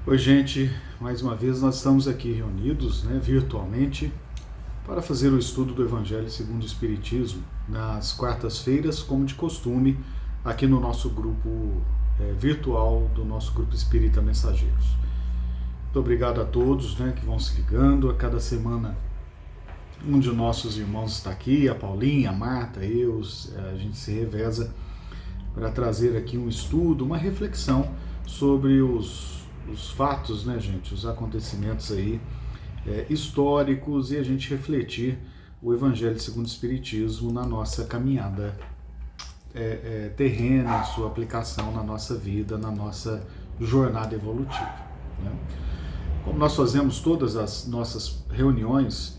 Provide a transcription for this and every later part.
Oi, gente, mais uma vez nós estamos aqui reunidos, virtualmente, para fazer o estudo do Evangelho segundo o Espiritismo, nas quartas-feiras, como de costume, aqui no nosso grupo virtual do nosso grupo Espírita Mensageiros. Muito obrigado a todos que vão se ligando. A cada semana um de nossos irmãos está aqui, a Paulinha, a Marta, eu, a gente se reveza para trazer aqui um estudo, uma reflexão sobre os fatos, gente, os acontecimentos aí históricos, e a gente refletir o Evangelho segundo o Espiritismo na nossa caminhada terrena, sua aplicação na nossa vida, na nossa jornada evolutiva. Como nós fazemos todas as nossas reuniões,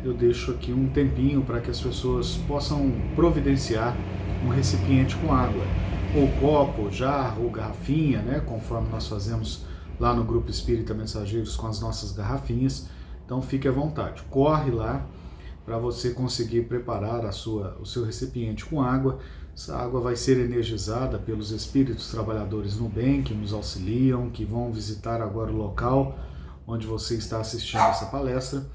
eu deixo aqui um tempinho para que as pessoas possam providenciar um recipiente com água, ou copo, jarro, ou garrafinha, conforme nós fazemos lá no Grupo Espírita Mensageiros com as nossas garrafinhas. Então fique à vontade, corre lá para você conseguir preparar o seu recipiente com água. Essa água vai ser energizada pelos espíritos trabalhadores no bem, que nos auxiliam, que vão visitar agora o local onde você está assistindo essa palestra,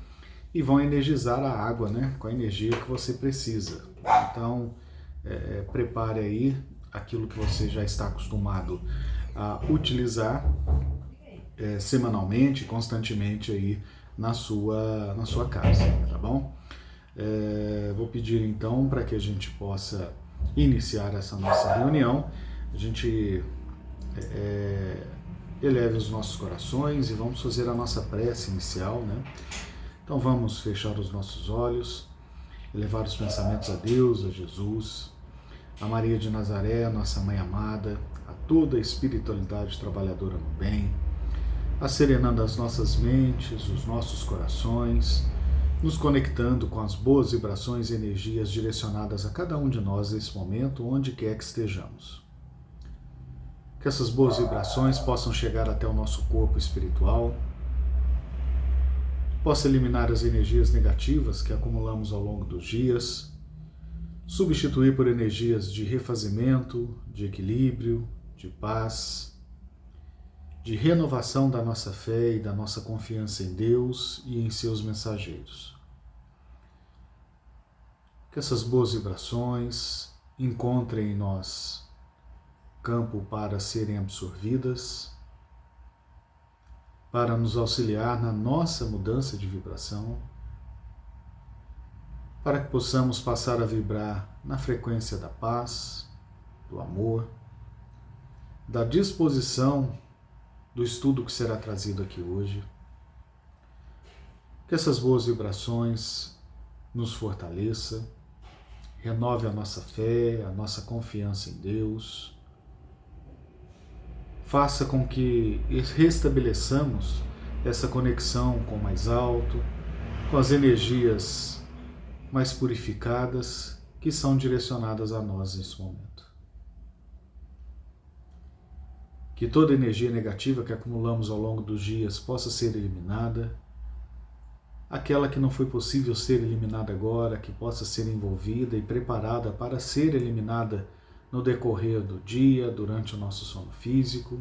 e vão energizar a água com a energia que você precisa. Então, prepare aí aquilo que você já está acostumado a utilizar semanalmente, constantemente aí na sua casa, tá bom? Vou pedir então para que a gente possa iniciar essa nossa reunião. A gente eleve os nossos corações e vamos fazer a nossa prece inicial, Então vamos fechar os nossos olhos, elevar os pensamentos a Deus, a Jesus, a Maria de Nazaré, nossa Mãe amada, a toda a espiritualidade trabalhadora no bem, serenando as nossas mentes, os nossos corações, nos conectando com as boas vibrações e energias direcionadas a cada um de nós nesse momento, onde quer que estejamos. Que essas boas vibrações possam chegar até o nosso corpo espiritual, possa eliminar as energias negativas que acumulamos ao longo dos dias, substituir por energias de refazimento, de equilíbrio, de paz, de renovação da nossa fé e da nossa confiança em Deus e em seus mensageiros. Que essas boas vibrações encontrem em nós campo para serem absorvidas, para nos auxiliar na nossa mudança de vibração, para que possamos passar a vibrar na frequência da paz, do amor, da disposição do estudo que será trazido aqui hoje. Que essas boas vibrações nos fortaleça, renove a nossa fé, a nossa confiança em Deus, faça com que restabeleçamos essa conexão com o mais alto, com as energias mais purificadas que são direcionadas a nós nesse momento. Que toda energia negativa que acumulamos ao longo dos dias possa ser eliminada, aquela que não foi possível ser eliminada agora, que possa ser envolvida e preparada para ser eliminada no decorrer do dia, durante o nosso sono físico.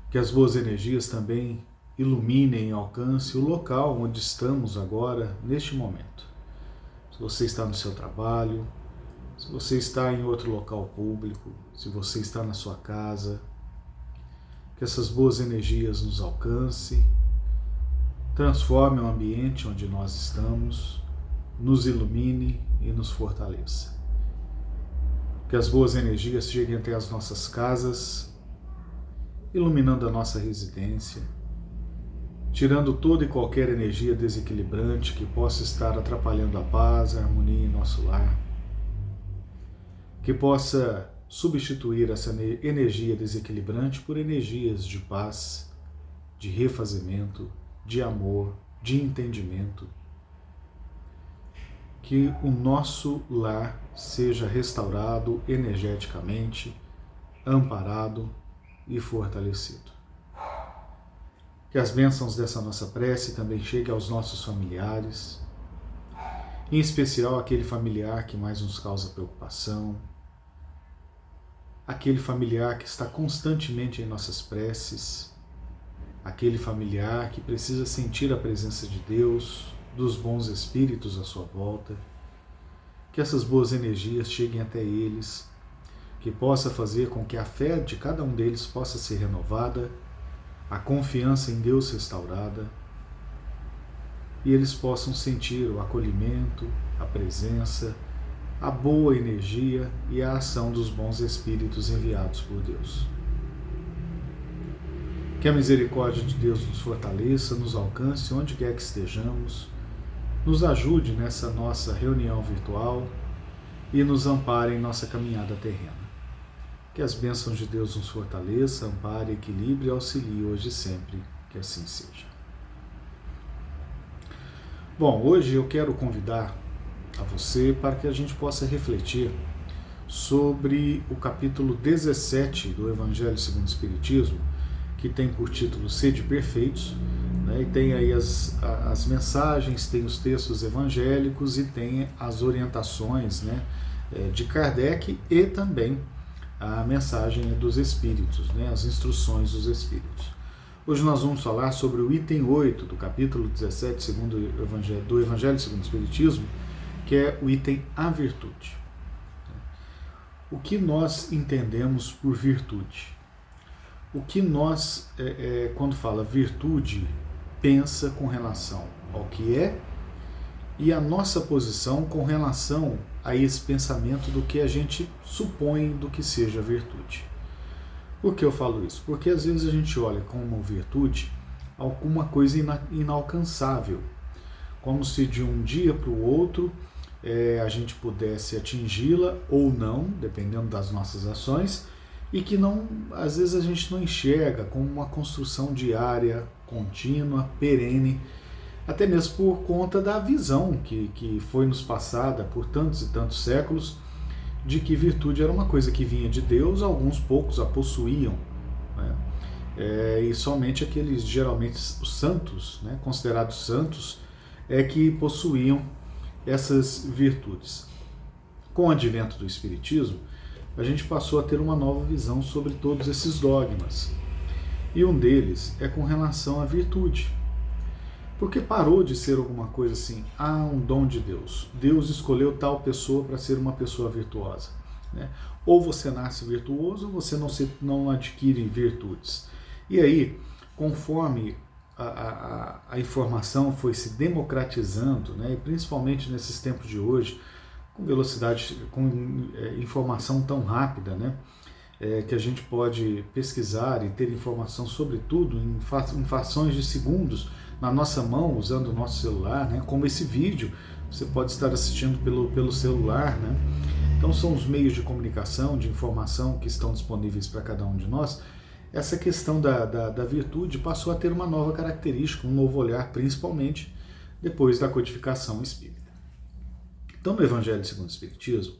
Que as boas energias também iluminem e alcancem o local onde estamos agora, neste momento. Se você está no seu trabalho, se você está em outro local público, se você está na sua casa, que essas boas energias nos alcancem, transformem o ambiente onde nós estamos, nos ilumine e nos fortaleça. Que as boas energias cheguem até as nossas casas, iluminando a nossa residência, tirando toda e qualquer energia desequilibrante que possa estar atrapalhando a paz, a harmonia em nosso lar, que possa substituir essa energia desequilibrante por energias de paz, de refazimento, de amor, de entendimento. Que o nosso lar seja restaurado energeticamente, amparado e fortalecido. Que as bênçãos dessa nossa prece também cheguem aos nossos familiares, em especial aquele familiar que mais nos causa preocupação, aquele familiar que está constantemente em nossas preces, aquele familiar que precisa sentir a presença de Deus, dos bons espíritos à sua volta, que essas boas energias cheguem até eles, que possa fazer com que a fé de cada um deles possa ser renovada, a confiança em Deus restaurada, e eles possam sentir o acolhimento, a presença, a boa energia e a ação dos bons espíritos enviados por Deus. Que a misericórdia de Deus nos fortaleça, nos alcance onde quer que estejamos, nos ajude nessa nossa reunião virtual e nos ampare em nossa caminhada terrena. Que as bênçãos de Deus nos fortaleça, ampare, equilibre e auxilie hoje e sempre, que assim seja. Bom, hoje eu quero convidar a você para que a gente possa refletir sobre o capítulo 17 do Evangelho segundo o Espiritismo, que tem por título Sede Perfeitos, né? E tem aí as mensagens, tem os textos evangélicos e tem as orientações, né, de Kardec e também a mensagem dos Espíritos, né, as instruções dos Espíritos. Hoje nós vamos falar sobre o item 8 do capítulo 17 do Evangelho segundo o Espiritismo, que é o item A Virtude. O que nós entendemos por virtude? O que nós, quando fala virtude, pensa com relação ao que é e a nossa posição com relação a esse pensamento do que a gente supõe do que seja virtude. Por que eu falo isso? Porque às vezes a gente olha como virtude alguma coisa inalcançável, como se de um dia para o outro a gente pudesse atingi-la ou não, dependendo das nossas ações, e que não, às vezes a gente não enxerga como uma construção diária, contínua, perene, até mesmo por conta da visão que foi nos passada por tantos e tantos séculos, de que virtude era uma coisa que vinha de Deus, alguns poucos a possuíam, né? E somente aqueles, geralmente os santos, né, considerados santos, que possuíam essas virtudes. Com o advento do Espiritismo, a gente passou a ter uma nova visão sobre todos esses dogmas. E um deles é com relação à virtude. Porque parou de ser alguma coisa assim, um dom de Deus. Deus escolheu tal pessoa para ser uma pessoa virtuosa, né? Ou você nasce virtuoso ou você não adquire virtudes. E aí, conforme a informação foi se democratizando, né, e principalmente nesses tempos de hoje, com velocidade, com informação tão rápida, né, que a gente pode pesquisar e ter informação sobre tudo em frações de segundos na nossa mão, usando o nosso celular, né, como esse vídeo, você pode estar assistindo pelo celular, né? Então são os meios de comunicação, de informação que estão disponíveis para cada um de nós. Essa questão da virtude passou a ter uma nova característica, um novo olhar, principalmente depois da codificação espírita. Então, no Evangelho segundo o Espiritismo,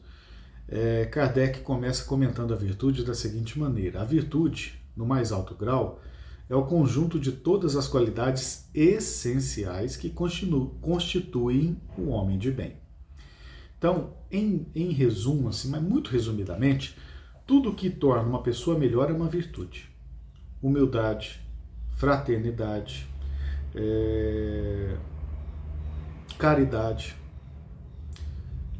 Kardec começa comentando a virtude da seguinte maneira: a virtude, no mais alto grau, é o conjunto de todas as qualidades essenciais que constituem o homem de bem. Então, em resumo, assim, mas muito resumidamente, tudo que torna uma pessoa melhor é uma virtude. Humildade, fraternidade, caridade,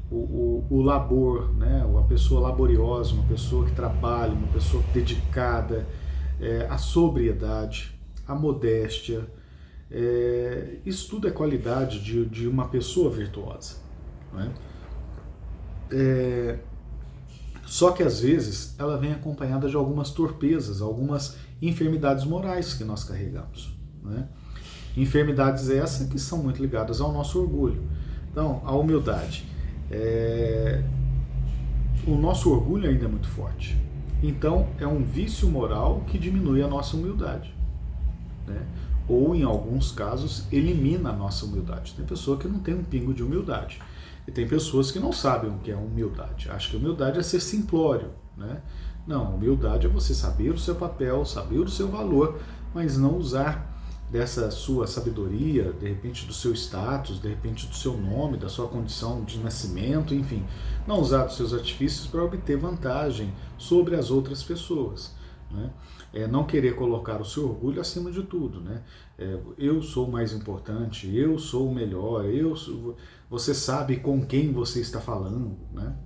o labor, né? Uma pessoa laboriosa, uma pessoa que trabalha, uma pessoa dedicada, a sobriedade, a modéstia, isso tudo é qualidade de uma pessoa virtuosa, né? Só que às vezes ela vem acompanhada de algumas torpezas, algumas enfermidades morais que nós carregamos, né? Enfermidades essas que são muito ligadas ao nosso orgulho. Então, a humildade. O nosso orgulho ainda é muito forte. Então, é um vício moral que diminui a nossa humildade, né? Ou, em alguns casos, elimina a nossa humildade. Tem pessoa que não tem um pingo de humildade. E tem pessoas que não sabem o que é humildade. Acham que humildade é ser simplório, né? Não, humildade é você saber o seu papel, saber o seu valor, mas não usar dessa sua sabedoria, de repente do seu status, de repente do seu nome, da sua condição de nascimento, enfim, não usar os seus artifícios para obter vantagem sobre as outras pessoas, né? Não querer colocar o seu orgulho acima de tudo, né? Eu sou mais importante, eu sou o melhor, você sabe com quem você está falando, né?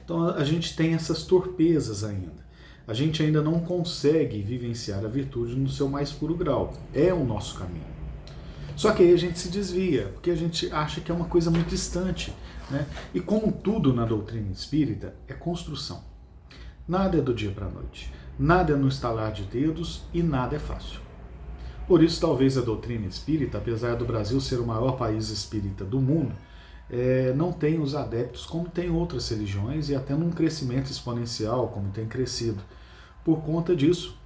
Então a gente tem essas torpezas ainda. A gente ainda não consegue vivenciar a virtude no seu mais puro grau. É o nosso caminho. Só que aí a gente se desvia, porque a gente acha que é uma coisa muito distante, né? E como tudo na doutrina espírita, é construção. Nada é do dia para a noite. Nada é no estalar de dedos e nada é fácil. Por isso, talvez a doutrina espírita, apesar do Brasil ser o maior país espírita do mundo, não tem os adeptos como tem outras religiões e até num crescimento exponencial, como tem crescido. Por conta disso,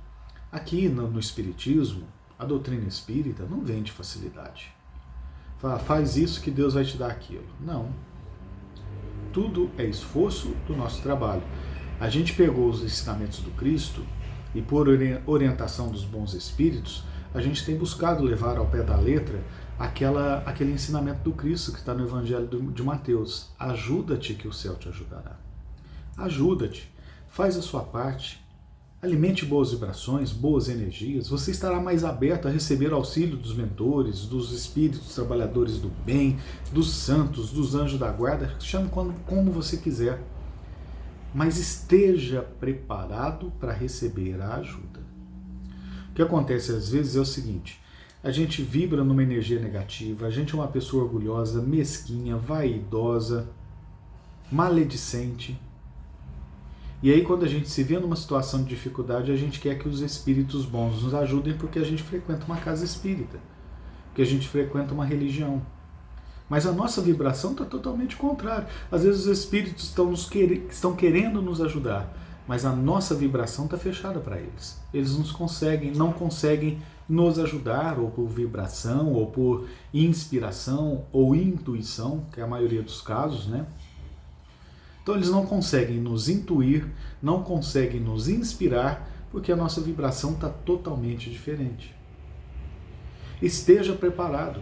aqui no Espiritismo, a doutrina espírita não vem de facilidade. Faz isso que Deus vai te dar aquilo. Não. Tudo é esforço do nosso trabalho. A gente pegou os ensinamentos do Cristo e, por orientação dos bons espíritos, a gente tem buscado levar ao pé da letra aquele ensinamento do Cristo que está no Evangelho de Mateus. Ajuda-te que o céu te ajudará. Ajuda-te, faz a sua parte, alimente boas vibrações, boas energias, você estará mais aberto a receber auxílio dos mentores, dos espíritos trabalhadores do bem, dos santos, dos anjos da guarda, chame como você quiser. Mas esteja preparado para receber a ajuda. O que acontece às vezes é o seguinte: a gente vibra numa energia negativa, a gente é uma pessoa orgulhosa, mesquinha, vaidosa, maledicente. E aí quando a gente se vê numa situação de dificuldade, a gente quer que os espíritos bons nos ajudem porque a gente frequenta uma casa espírita, porque a gente frequenta uma religião. Mas a nossa vibração está totalmente contrária. Às vezes os espíritos estão querendo nos ajudar, mas a nossa vibração está fechada para eles. Eles não conseguem nos ajudar, ou por vibração, ou por inspiração, ou intuição, que é a maioria dos casos, né? Então eles não conseguem nos intuir, não conseguem nos inspirar, porque a nossa vibração está totalmente diferente. Esteja preparado.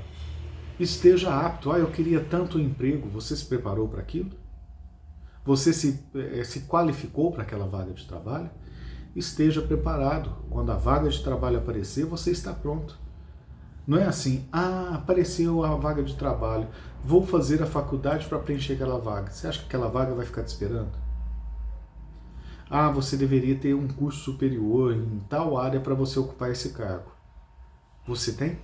Esteja apto. Eu queria tanto emprego. Você se preparou para aquilo? Você se qualificou para aquela vaga de trabalho? Esteja preparado. Quando a vaga de trabalho aparecer, você está pronto. Não é assim, apareceu a vaga de trabalho, vou fazer a faculdade para preencher aquela vaga. Você acha que aquela vaga vai ficar te esperando? Você deveria ter um curso superior em tal área para você ocupar esse cargo. Você tem?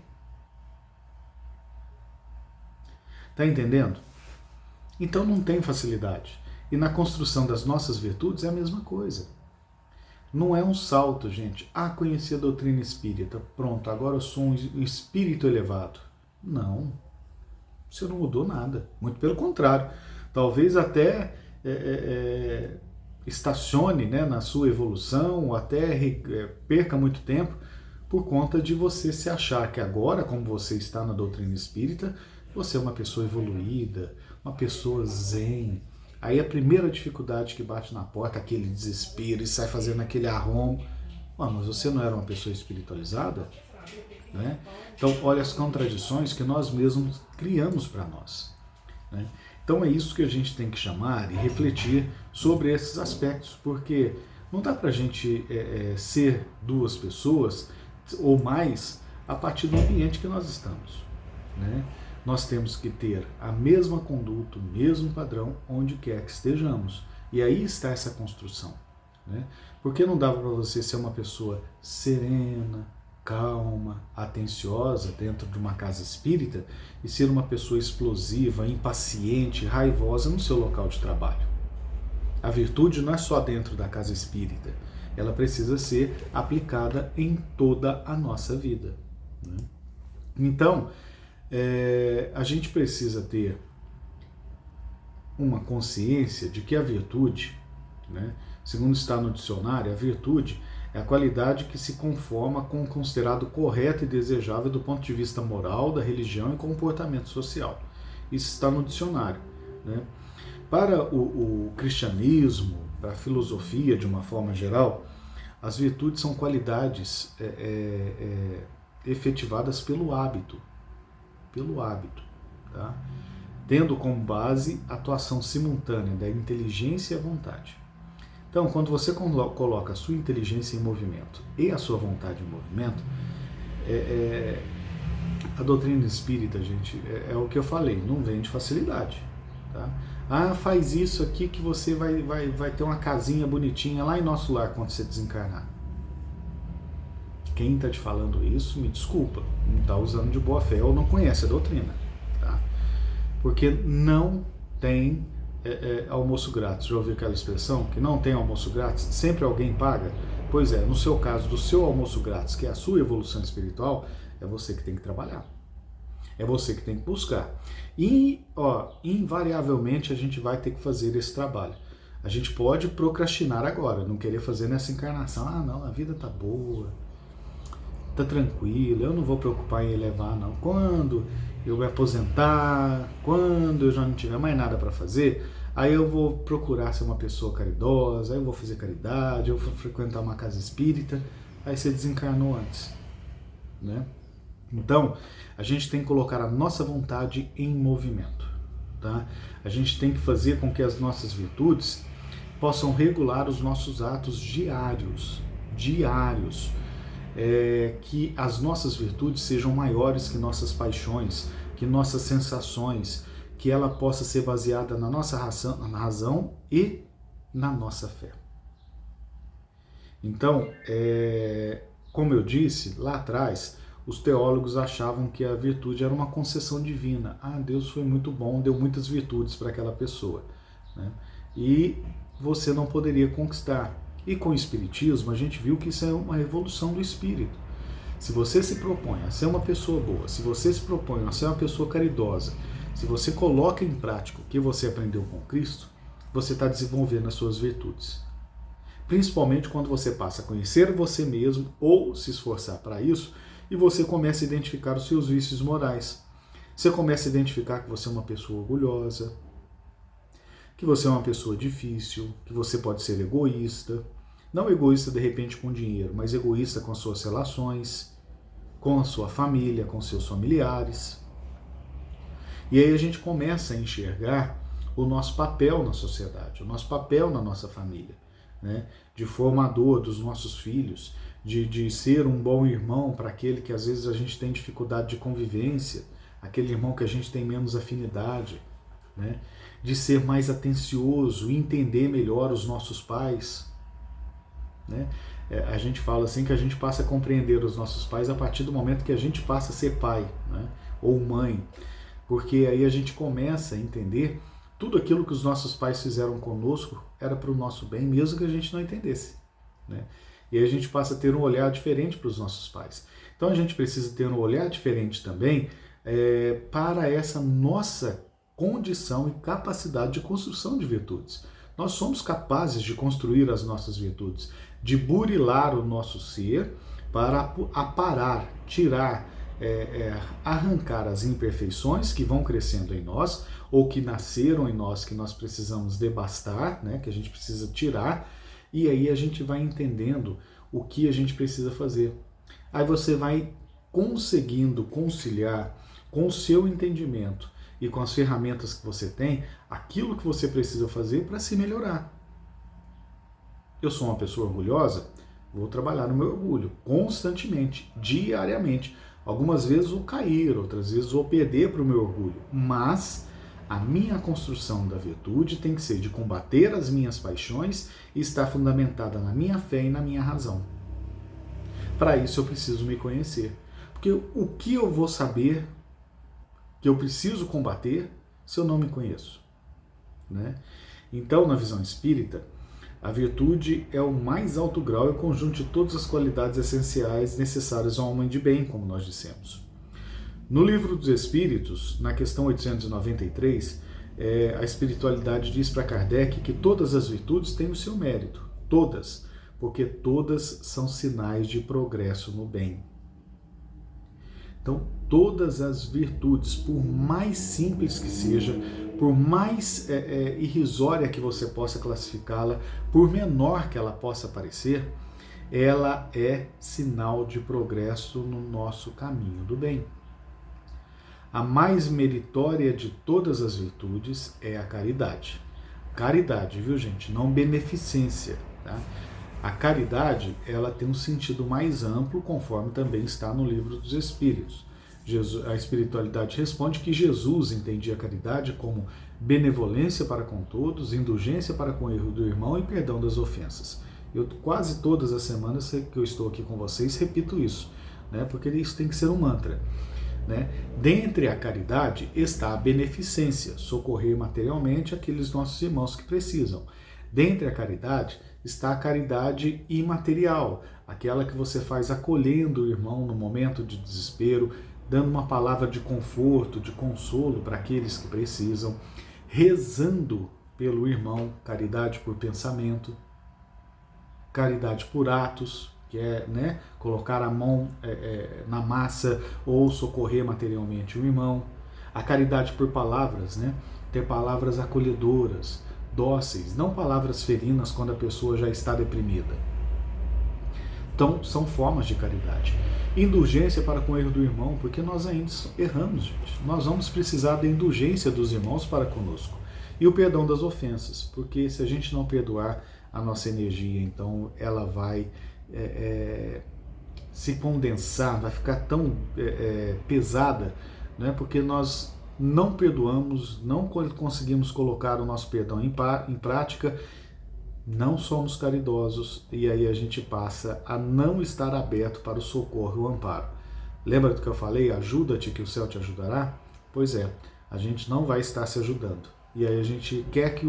Está entendendo? Então não tem facilidade. E na construção das nossas virtudes é a mesma coisa. Não é um salto, gente. Conheci a doutrina espírita. Pronto, agora eu sou um espírito elevado. Não. Você não mudou nada. Muito pelo contrário. Talvez até estacione, né, na sua evolução, ou até perca muito tempo por conta de você se achar que agora, como você está na doutrina espírita, você é uma pessoa evoluída, uma pessoa zen. Aí a primeira dificuldade que bate na porta, aquele desespero e sai fazendo aquele arrombo. Mas você não era uma pessoa espiritualizada? Né? Então, olha as contradições que nós mesmos criamos para nós. Né? Então é isso que a gente tem que chamar e refletir sobre esses aspectos, porque não dá para a gente ser duas pessoas ou mais a partir do ambiente que nós estamos. Né? Nós temos que ter a mesma conduta, o mesmo padrão, onde quer que estejamos. E aí está essa construção. Né? Porque não dava para você ser uma pessoa serena, calma, atenciosa dentro de uma casa espírita e ser uma pessoa explosiva, impaciente, raivosa no seu local de trabalho. A virtude não é só dentro da casa espírita, ela precisa ser aplicada em toda a nossa vida. Né? Então, a gente precisa ter uma consciência de que a virtude, né, segundo está no dicionário, a virtude é a qualidade que se conforma com o considerado correto e desejável do ponto de vista moral, da religião e comportamento social. Isso está no dicionário. Né? Para o cristianismo, para a filosofia de uma forma geral, as virtudes são qualidades efetivadas pelo hábito, tá? Tendo como base a atuação simultânea da inteligência e a vontade. Então, quando você coloca a sua inteligência em movimento e a sua vontade em movimento, a doutrina espírita, gente, é o que eu falei, não vem de facilidade, tá? Ah, faz isso aqui que você vai ter uma casinha bonitinha lá em nosso lar quando você desencarnar. Quem está te falando isso, me desculpa, não está usando de boa fé ou não conhece a doutrina, tá? Porque não tem almoço grátis. Já ouviu aquela expressão? Que não tem almoço grátis, sempre alguém paga? Pois é, no seu caso, do seu almoço grátis, que é a sua evolução espiritual, é você que tem que trabalhar. É você que tem que buscar. E, invariavelmente a gente vai ter que fazer esse trabalho. A gente pode procrastinar agora, não querer fazer nessa encarnação. Ah, não, a vida tá boa, tá tranquila, eu não vou preocupar em elevar, não. Quando eu me aposentar, quando eu já não tiver mais nada para fazer, aí eu vou procurar ser uma pessoa caridosa, aí eu vou fazer caridade, eu vou frequentar uma casa espírita. Aí você desencarnou antes, né? Então, a gente tem que colocar a nossa vontade em movimento, tá? A gente tem que fazer com que as nossas virtudes possam regular os nossos atos diários, que as nossas virtudes sejam maiores que nossas paixões, que nossas sensações, que ela possa ser baseada na nossa razão e na nossa fé. Então, como eu disse lá atrás, os teólogos achavam que a virtude era uma concessão divina. Ah, Deus foi muito bom, deu muitas virtudes para aquela pessoa, né? E você não poderia conquistar. E com o Espiritismo, a gente viu que isso é uma evolução do espírito. Se você se propõe a ser uma pessoa boa, se você se propõe a ser uma pessoa caridosa, se você coloca em prática o que você aprendeu com Cristo, você está desenvolvendo as suas virtudes. Principalmente quando você passa a conhecer você mesmo ou se esforçar para isso, e você começa a identificar os seus vícios morais. Você começa a identificar que você é uma pessoa orgulhosa, que você é uma pessoa difícil, que você pode ser egoísta. Não egoísta de repente com dinheiro, mas egoísta com as suas relações, com a sua família, com seus familiares. E aí a gente começa a enxergar o nosso papel na sociedade, o nosso papel na nossa família, né? De formador dos nossos filhos, de ser um bom irmão para aquele que às vezes a gente tem dificuldade de convivência, aquele irmão que a gente tem menos afinidade, né? De ser mais atencioso, entender melhor os nossos pais, né? A gente fala assim que a gente passa a compreender os nossos pais a partir do momento que a gente passa a ser pai, né? Ou mãe, porque aí a gente começa a entender tudo aquilo que os nossos pais fizeram conosco era para o nosso bem, mesmo que a gente não entendesse, né? E aí a gente passa a ter um olhar diferente para os nossos pais. Então a gente precisa ter um olhar diferente também para essa nossa condição e capacidade de construção de virtudes. Nós somos capazes de construir as nossas virtudes, de burilar o nosso ser para aparar, tirar, arrancar as imperfeições que vão crescendo em nós ou que nasceram em nós, que nós precisamos debastar, né, que a gente precisa tirar, e aí a gente vai entendendo o que a gente precisa fazer. Aí você vai conseguindo conciliar com o seu entendimento e com as ferramentas que você tem, aquilo que você precisa fazer para se melhorar. Eu sou uma pessoa orgulhosa, vou trabalhar no meu orgulho constantemente, diariamente. Algumas vezes vou cair, outras vezes vou perder para o meu orgulho, mas a minha construção da virtude tem que ser de combater as minhas paixões e estar fundamentada na minha fé e na minha razão. Para isso eu preciso me conhecer. Porque o que eu vou saber que eu preciso combater se eu não me conheço, né? Então, na visão espírita, a virtude é o mais alto grau e o conjunto de todas as qualidades essenciais necessárias a um homem de bem, como nós dissemos. No Livro dos Espíritos, na questão 893, a espiritualidade diz para Kardec que todas as virtudes têm o seu mérito, todas, porque todas são sinais de progresso no bem. Então, todas as virtudes, por mais simples que seja, por mais irrisória que você possa classificá-la, por menor que ela possa parecer, ela é sinal de progresso no nosso caminho do bem. A mais meritória de todas as virtudes é a caridade. Caridade, viu, gente? Não beneficência, tá? A caridade, ela tem um sentido mais amplo, conforme também está no Livro dos Espíritos. A espiritualidade responde que Jesus entendia a caridade como benevolência para com todos, indulgência para com o erro do irmão e perdão das ofensas. Eu quase todas as semanas que eu estou aqui com vocês repito isso, né? Porque isso tem que ser um mantra. Né? Dentre a caridade está a beneficência, socorrer materialmente aqueles nossos irmãos que precisam. Dentre a caridade está a caridade imaterial, aquela que você faz acolhendo o irmão no momento de desespero, dando uma palavra de conforto, de consolo para aqueles que precisam, rezando pelo irmão, caridade por pensamento, caridade por atos, que é, né, colocar a mão na massa ou socorrer materialmente o irmão. A caridade por palavras, né, ter palavras acolhedoras, dóceis, não palavras ferinas quando a pessoa já está deprimida. Então, são formas de caridade. Indulgência para com o erro do irmão, porque nós ainda erramos, gente. Nós vamos precisar da indulgência dos irmãos para conosco. E o perdão das ofensas, porque se a gente não perdoar a nossa energia, então ela vai se condensar, vai ficar tão pesada, né? Porque nós não perdoamos, não conseguimos colocar o nosso perdão em prática, não somos caridosos e aí a gente passa a não estar aberto para o socorro e o amparo. Lembra do que eu falei? Ajuda-te que o céu te ajudará? Pois é, a gente não vai estar se ajudando. E aí a gente quer que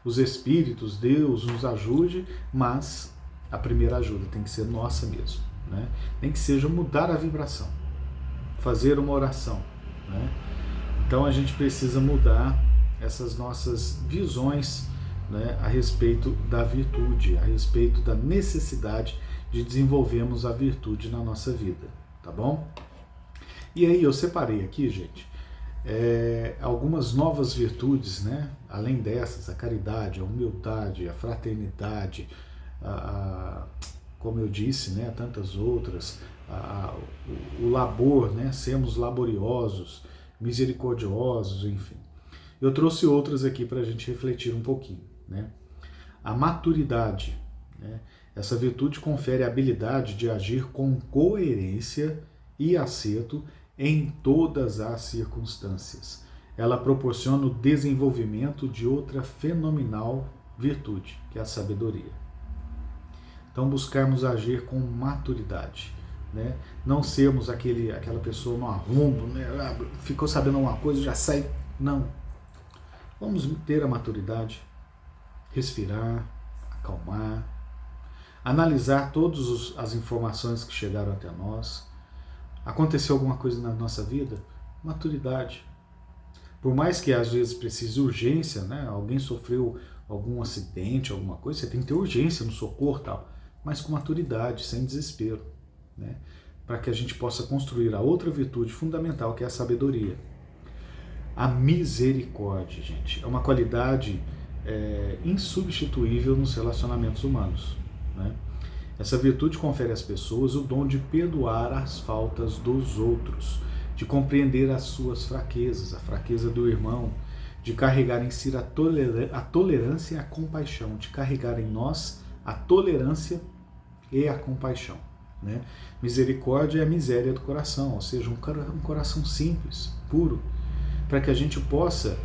os espíritos, Deus nos ajude, mas a primeira ajuda tem que ser nossa mesmo, né? Nem que seja mudar a vibração, fazer uma oração, né? Então a gente precisa mudar essas nossas visões, né, a respeito da virtude, a respeito da necessidade de desenvolvermos a virtude na nossa vida, tá bom? E aí eu separei aqui, gente, algumas novas virtudes, né? Além dessas, a caridade, a humildade, a fraternidade, como eu disse, né, tantas outras, o labor, né, sermos laboriosos, misericordiosos, enfim. Eu trouxe outras aqui para a gente refletir um pouquinho, né? A maturidade, né? Essa virtude confere a habilidade de agir com coerência e acerto em todas as circunstâncias. Ela proporciona o desenvolvimento de outra fenomenal virtude, que é a sabedoria. Então, buscarmos agir com maturidade, né? Não sermos aquela pessoa no arrumbo, né? Ficou sabendo uma coisa, já sai. Não. Vamos ter a maturidade, respirar, acalmar, analisar todas as informações que chegaram até nós. Aconteceu alguma coisa na nossa vida? Maturidade. Por mais que às vezes precise urgência, né? Alguém sofreu algum acidente, alguma coisa, você tem que ter urgência no socorro e tal, mas com maturidade, sem desespero, né? Para que a gente possa construir a outra virtude fundamental, que é a sabedoria. A misericórdia, gente, é uma qualidade insubstituível nos relacionamentos humanos, né? Essa virtude confere às pessoas o dom de perdoar as faltas dos outros, de compreender as suas fraquezas, a fraqueza do irmão, de carregar em si a tolerância e a compaixão, de carregar em nós a tolerância e a compaixão, né? Misericórdia é a miséria do coração, ou seja, um coração simples, puro, para que a gente possa,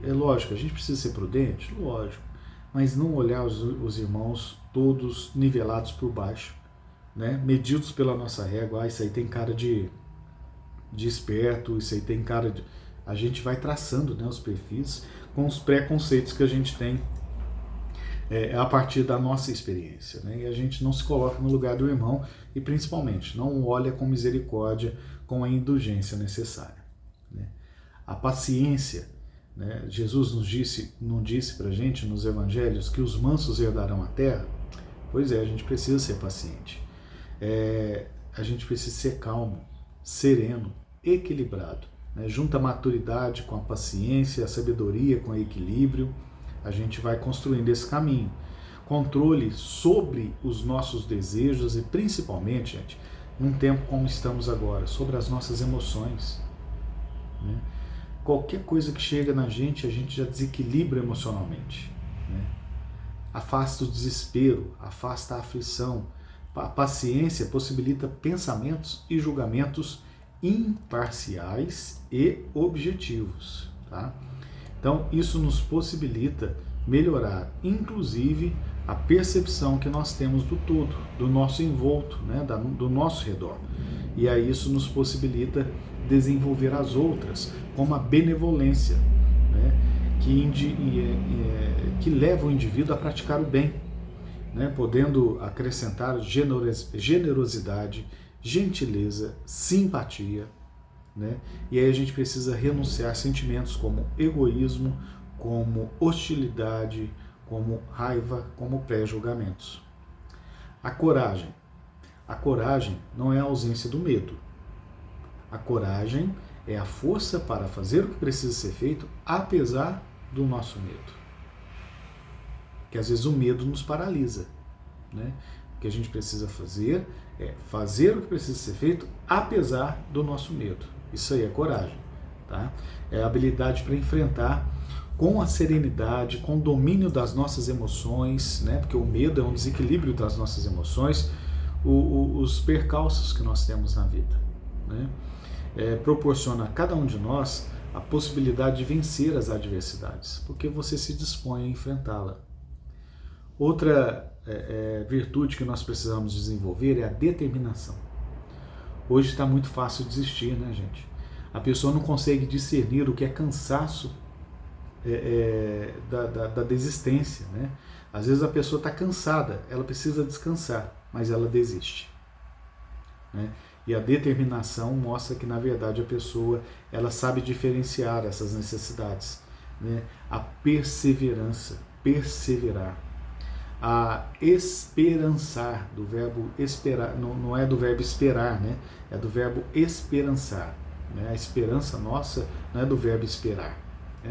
lógico, a gente precisa ser prudente, lógico, mas não olhar os irmãos todos nivelados por baixo, né? Medidos pela nossa régua, isso aí tem cara de esperto, isso aí tem cara de... A gente vai traçando, né, os perfis com os preconceitos que a gente tem a partir da nossa experiência, né? E a gente não se coloca no lugar do irmão e principalmente não olha com misericórdia, com a indulgência necessária, né? A paciência, né? Jesus não disse para a gente nos evangelhos que os mansos herdarão a terra? Pois é, a gente precisa ser paciente, a gente precisa ser calmo, sereno, equilibrado, né? Junta a maturidade com a paciência, a sabedoria com o equilíbrio, a gente vai construindo esse caminho. controle sobre os nossos desejos e principalmente, gente, num tempo como estamos agora, sobre as nossas emoções. Né? Qualquer coisa que chega na gente, a gente já desequilibra emocionalmente. Né? Afasta o desespero, afasta a aflição. A paciência possibilita pensamentos e julgamentos imparciais e objetivos. Tá? Então, isso nos possibilita melhorar, inclusive, a percepção que nós temos do todo, do nosso envolto, né, do nosso redor. E aí isso nos possibilita desenvolver as outras, como a benevolência, né, que leva o indivíduo a praticar o bem, né, podendo acrescentar generosidade, gentileza, simpatia. Né? E aí a gente precisa renunciar a sentimentos como egoísmo, como hostilidade, como raiva, como pré-julgamentos. A coragem. A coragem não é a ausência do medo. A coragem é a força para fazer o que precisa ser feito, apesar do nosso medo. Porque às vezes o medo nos paralisa. Né? O que a gente precisa fazer é fazer o que precisa ser feito, apesar do nosso medo. Isso aí é coragem. Tá? É a habilidade para enfrentar com a serenidade, com o domínio das nossas emoções, né? Porque o medo é um desequilíbrio das nossas emoções, os percalços que nós temos na vida. Né? Proporciona a cada um de nós a possibilidade de vencer as adversidades, porque você se dispõe a enfrentá-la. Outra virtude que nós precisamos desenvolver é a determinação. Hoje está muito fácil desistir, né, gente? A pessoa não consegue discernir o que é cansaço da desistência, né? Às vezes a pessoa está cansada, ela precisa descansar, mas ela desiste. Né? E a determinação mostra que, na verdade, a pessoa ela sabe diferenciar essas necessidades. Né? A perseverança, perseverar. A esperançar, do verbo esperar, não é do verbo esperar, né? É do verbo esperançar. Né? A esperança nossa não é do verbo esperar.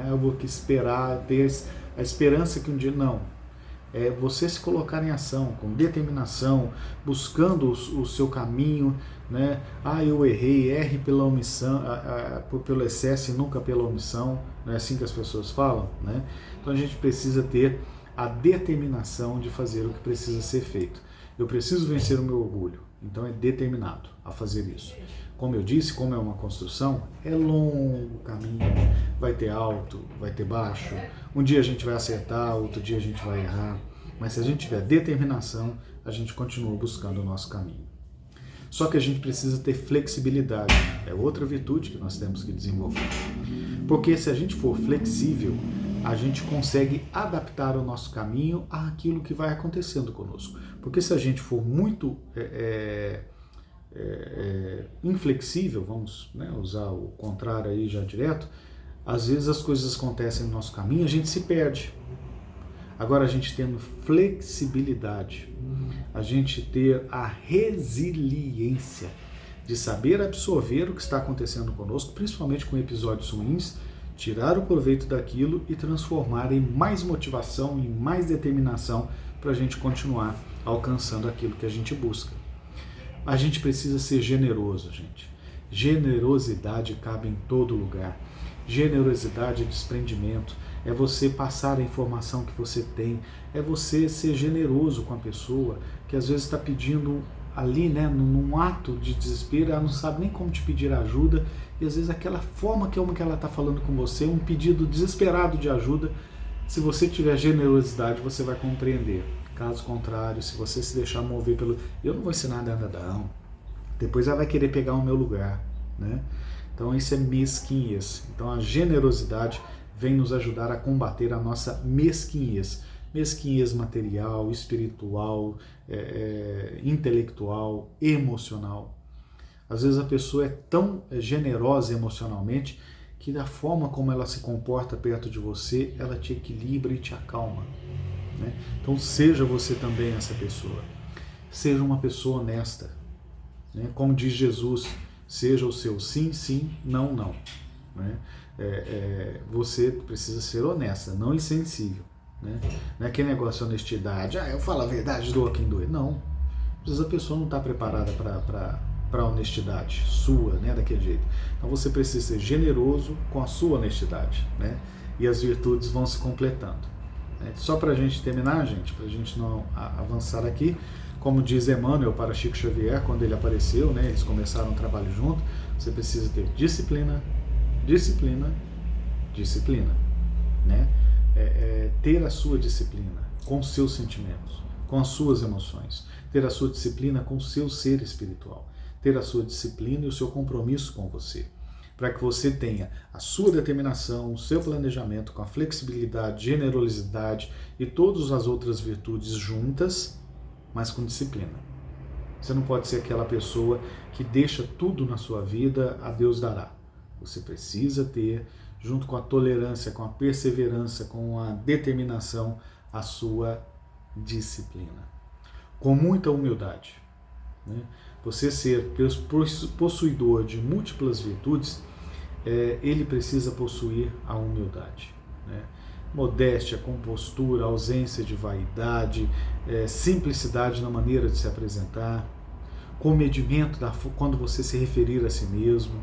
Eu vou esperar, ter a esperança que um dia... Não. É você se colocar em ação, com determinação, buscando o seu caminho. Né? Eu errei, erre pela omissão, pelo excesso e nunca pela omissão. Não é assim que as pessoas falam? Né? Então a gente precisa ter a determinação de fazer o que precisa ser feito. Eu preciso vencer o meu orgulho, então é determinado a fazer isso. Como eu disse, como é uma construção, é longo o caminho, vai ter alto, vai ter baixo, um dia a gente vai acertar, outro dia a gente vai errar, mas se a gente tiver determinação, a gente continua buscando o nosso caminho. Só que a gente precisa ter flexibilidade, é outra virtude que nós temos que desenvolver. Porque se a gente for flexível, a gente consegue adaptar o nosso caminho àquilo que vai acontecendo conosco. Porque se a gente for muito inflexível, vamos, né, usar o contrário aí já direto, às vezes as coisas acontecem no nosso caminho e a gente se perde. Agora a gente tendo flexibilidade, a gente ter a resiliência de saber absorver o que está acontecendo conosco, principalmente com episódios ruins, tirar o proveito daquilo e transformar em mais motivação, em mais determinação para a gente continuar alcançando aquilo que a gente busca. A gente precisa ser generoso, gente. Generosidade cabe em todo lugar. Generosidade é desprendimento, é você passar a informação que você tem, é você ser generoso com a pessoa que às vezes está pedindo ali, né, num ato de desespero, ela não sabe nem como te pedir ajuda, e às vezes aquela forma que ela está falando com você, um pedido desesperado de ajuda, se você tiver generosidade, você vai compreender. Caso contrário, se você se deixar mover pelo... Eu não vou ensinar nada não, depois ela vai querer pegar o meu lugar, né? Então isso é mesquinhez. Então a generosidade vem nos ajudar a combater a nossa mesquinhez. Mesquinhez material, espiritual, intelectual, emocional. Às vezes a pessoa é tão generosa emocionalmente que da forma como ela se comporta perto de você, ela te equilibra e te acalma. Né? Então seja você também essa pessoa. Seja uma pessoa honesta. Né? Como diz Jesus, seja o seu sim, sim, não, não. Né? Você precisa ser honesta, não insensível. né? Não é aquele negócio de honestidade, eu falo a verdade, doa quem doer. Não. Às vezes a pessoa não está preparada para a honestidade sua, né, daquele jeito. Então você precisa ser generoso com a sua honestidade, né? E as virtudes vão se completando. Só para a gente terminar, gente, para a gente não avançar aqui, como diz Emmanuel para Chico Xavier, quando ele apareceu, né, eles começaram um trabalho junto, você precisa ter disciplina, disciplina, disciplina, né? Ter a sua disciplina com os seus sentimentos, com as suas emoções, ter a sua disciplina com o seu ser espiritual, ter a sua disciplina e o seu compromisso com você, para que você tenha a sua determinação, o seu planejamento com a flexibilidade, generosidade e todas as outras virtudes juntas, mas com disciplina. Você não pode ser aquela pessoa que deixa tudo na sua vida, a Deus dará. Você precisa ter, junto com a tolerância, com a perseverança, com a determinação, a sua disciplina. Com muita humildade, né? Você ser possuidor de múltiplas virtudes, ele precisa possuir a humildade, né? Modéstia, compostura, ausência de vaidade, simplicidade na maneira de se apresentar, comedimento quando você se referir a si mesmo,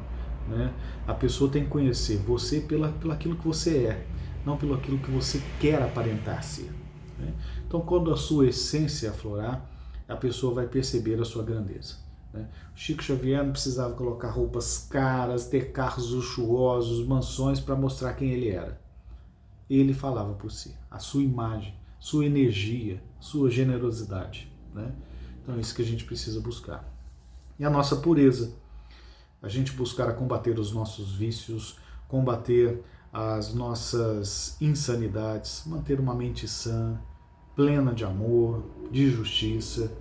né? A pessoa tem que conhecer você pelo aquilo que você é, não pelo aquilo que você quer aparentar ser, né? Então, quando a sua essência aflorar, a pessoa vai perceber a sua grandeza, né? Chico Xavier não precisava colocar roupas caras, ter carros luxuosos, mansões para mostrar quem ele era. Ele falava por si, a sua imagem, sua energia, sua generosidade, né? Então é isso que a gente precisa buscar. E a nossa pureza, a gente buscar combater os nossos vícios, combater as nossas insanidades, manter uma mente sã, plena de amor, de justiça,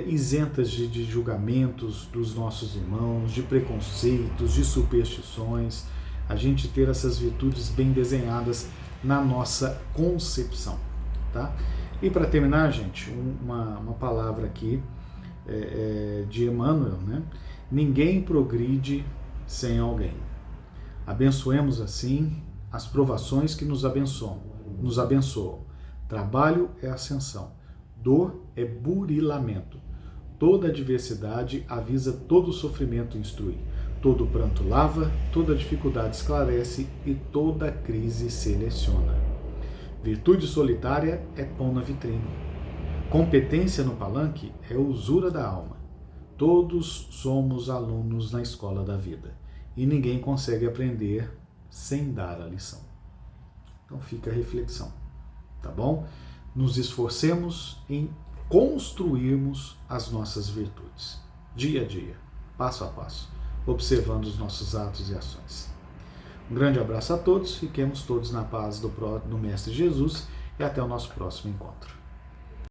isentas de julgamentos dos nossos irmãos, de preconceitos, de superstições, a gente ter essas virtudes bem desenhadas na nossa concepção, tá? E para terminar, gente, uma palavra aqui de Emmanuel, né? Ninguém progride sem alguém. Abençoemos assim as provações que nos abençoam. Trabalho é ascensão, dor é burilamento. Toda adversidade avisa, todo sofrimento instrui. Todo pranto lava, toda dificuldade esclarece e toda crise seleciona. Virtude solitária é pão na vitrine. Competência no palanque é usura da alma. Todos somos alunos na escola da vida e ninguém consegue aprender sem dar a lição. Então fica a reflexão, tá bom? Nos esforcemos em construirmos as nossas virtudes, dia a dia, passo a passo, observando os nossos atos e ações. Um grande abraço a todos, fiquemos todos na paz do Mestre Jesus e até o nosso próximo encontro.